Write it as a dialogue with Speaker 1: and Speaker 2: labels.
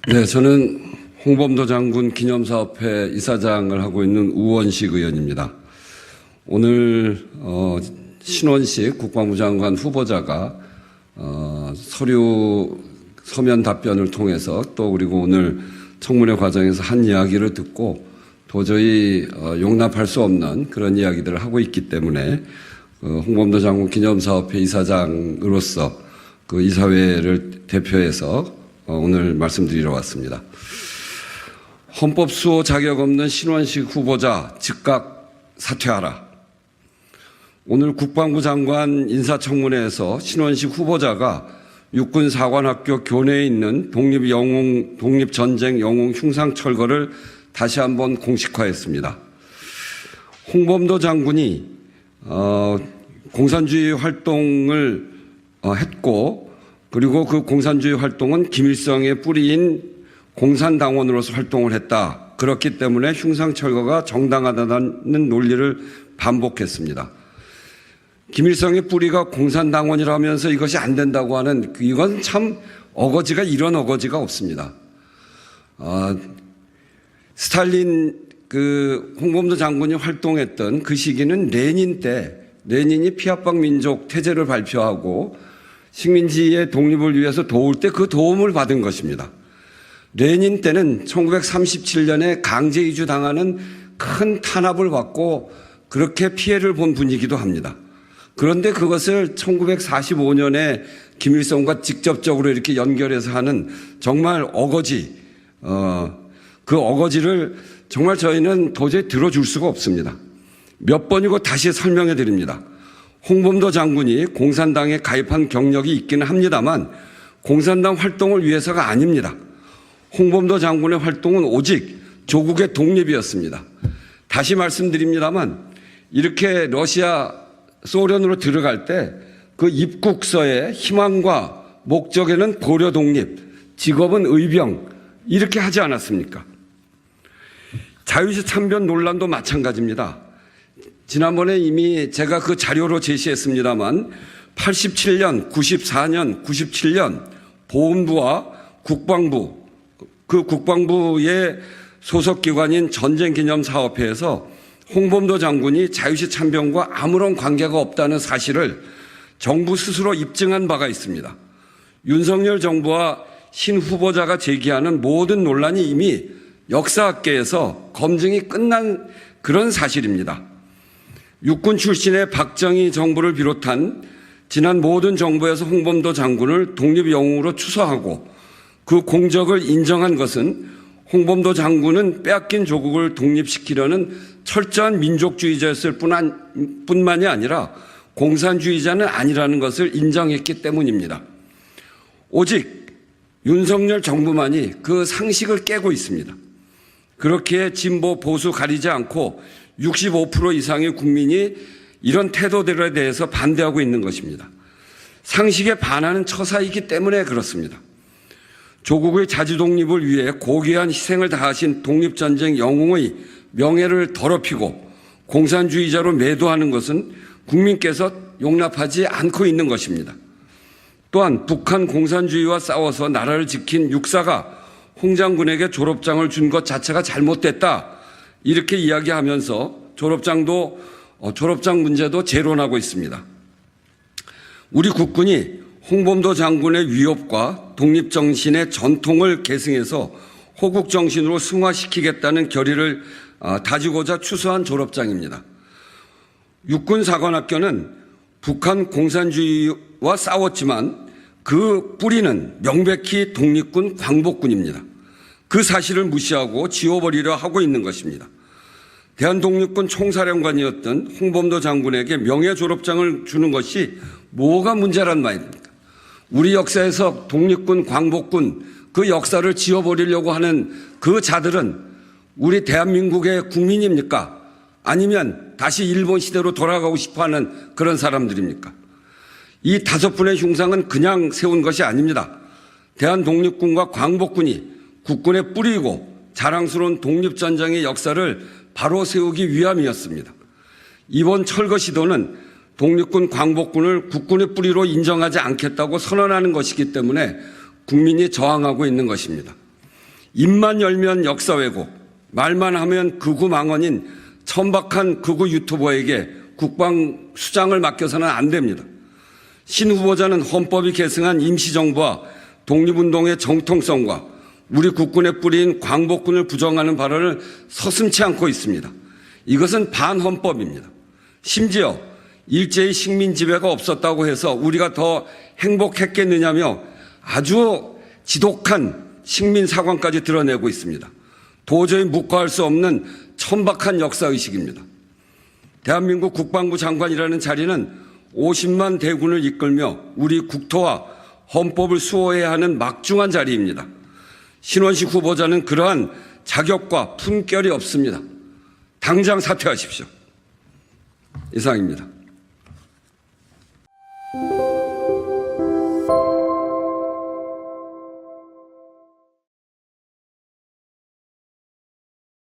Speaker 1: 네, 저는 홍범도 장군 기념사업회 이사장을 하고 있는 우원식 의원입니다. 오늘 신원식 국방부 장관 후보자가 서류 서면 답변을 통해서 또 그리고 오늘 청문회 과정에서 한 이야기를 듣고 도저히 용납할 수 없는 그런 이야기들을 하고 있기 때문에 홍범도 장군 기념사업회 이사장으로서 그 이사회를 대표해서 오늘 말씀드리러 왔습니다. 헌법 수호 자격 없는 신원식 후보자 즉각 사퇴하라. 오늘 국방부 장관 인사청문회에서 신원식 후보자가 육군사관학교 교내에 있는 독립전쟁 영웅 흉상 철거를 다시 한번 공식화했습니다. 홍범도 장군이 공산주의 활동을 했고 그리고 그 공산주의 활동은 김일성의 뿌리인 공산당원으로서 활동을 했다. 그렇기 때문에 흉상 철거가 정당하다는 논리를 반복했습니다. 김일성의 뿌리가 공산당원이라면서 이것이 안 된다고 하는 이건 참 어거지가 이런 어거지가 없습니다. 스탈린 홍범도 장군이 활동했던 그 시기는 레닌 때 레닌이 피압방 민족 태제를 발표하고 식민지의 독립을 위해서 도울 때 그 도움을 받은 것입니다. 레닌 때는 1937년에 강제 이주 당하는 큰 탄압을 받고 그렇게 피해를 본 분이기도 합니다. 그런데 그것을 1945년에 김일성과 직접적으로 이렇게 연결해서 하는 정말 어거지, 그 어거지를 정말 저희는 도저히 들어줄 수가 없습니다. 몇 번이고 다시 설명해 드립니다. 홍범도 장군이 공산당에 가입한 경력이 있기는 합니다만 공산당 활동을 위해서가 아닙니다. 홍범도 장군의 활동은 오직 조국의 독립이었습니다. 다시 말씀드립니다만 이렇게 러시아, 소련으로 들어갈 때 그 입국서에 희망과 목적에는 고려 독립, 직업은 의병 이렇게 하지 않았습니까? 자유시 참변 논란도 마찬가지입니다. 지난번에 이미 제가 그 자료로 제시했습니다만 87년, 94년, 97년 보훈부와 국방부, 그 국방부의 소속기관인 전쟁기념사업회에서 홍범도 장군이 자유시 참변과 아무런 관계가 없다는 사실을 정부 스스로 입증한 바가 있습니다. 윤석열 정부와 신 후보자가 제기하는 모든 논란이 이미 역사학계에서 검증이 끝난 그런 사실입니다. 육군 출신의 박정희 정부를 비롯한 지난 모든 정부에서 홍범도 장군을 독립영웅으로 추서하고 그 공적을 인정한 것은 홍범도 장군은 빼앗긴 조국을 독립시키려는 철저한 민족주의자였을 뿐만이 아니라 공산주의자는 아니라는 것을 인정했기 때문입니다. 오직 윤석열 정부만이 그 상식을 깨고 있습니다. 그렇게 진보 보수 가리지 않고 65% 이상의 국민이 이런 태도들에 대해서 반대하고 있는 것입니다. 상식에 반하는 처사이기 때문에 그렇습니다. 조국의 자주독립을 위해 고귀한 희생을 다하신 독립전쟁 영웅의 명예를 더럽히고 공산주의자로 매도하는 것은 국민께서 용납하지 않고 있는 것입니다. 또한 북한 공산주의와 싸워서 나라를 지킨 육사가 홍 장군에게 졸업장을 준 것 자체가 잘못됐다. 이렇게 이야기하면서 졸업장 문제도 재론하고 있습니다. 우리 국군이 홍범도 장군의 위협과 독립정신의 전통을 계승해서 호국정신으로 승화시키겠다는 결의를 다지고자 추수한 졸업장입니다. 육군사관학교는 북한 공산주의와 싸웠지만 그 뿌리는 명백히 독립군 광복군입니다. 그 사실을 무시하고 지워버리려 하고 있는 것입니다. 대한독립군 총사령관이었던 홍범도 장군에게 명예졸업장을 주는 것이 뭐가 문제란 말입니까? 우리 역사에서 독립군, 광복군 그 역사를 지워버리려고 하는 그 자들은 우리 대한민국의 국민입니까? 아니면 다시 일본 시대로 돌아가고 싶어하는 그런 사람들입니까? 이 5분의 흉상은 그냥 세운 것이 아닙니다. 대한독립군과 광복군이 국군의 뿌리이고 자랑스러운 독립전쟁의 역사를 바로 세우기 위함이었습니다. 이번 철거 시도는 독립군 광복군을 국군의 뿌리로 인정하지 않겠다고 선언하는 것이기 때문에 국민이 저항하고 있는 것입니다. 입만 열면 역사 왜곡, 말만 하면 극우 망언인 천박한 극우 유튜버에게 국방수장을 맡겨서는 안 됩니다. 신 후보자는 헌법이 계승한 임시정부와 독립운동의 정통성과 우리 국군에 뿌린 광복군을 부정하는 발언을 서슴지 않고 있습니다. 이것은 반헌법입니다. 심지어 일제히 식민 지배가 없었다고 해서 우리가 더 행복했겠느냐며 아주 지독한 식민 사관까지 드러내고 있습니다. 도저히 묵과할 수 없는 천박한 역사의식입니다. 대한민국 국방부 장관이라는 자리는 50만 대군을 이끌며 우리 국토와 헌법을 수호해야 하는 막중한 자리입니다. 신원식 후보자는 그러한 자격과 품결이 없습니다. 당장 사퇴하십시오. 이상입니다.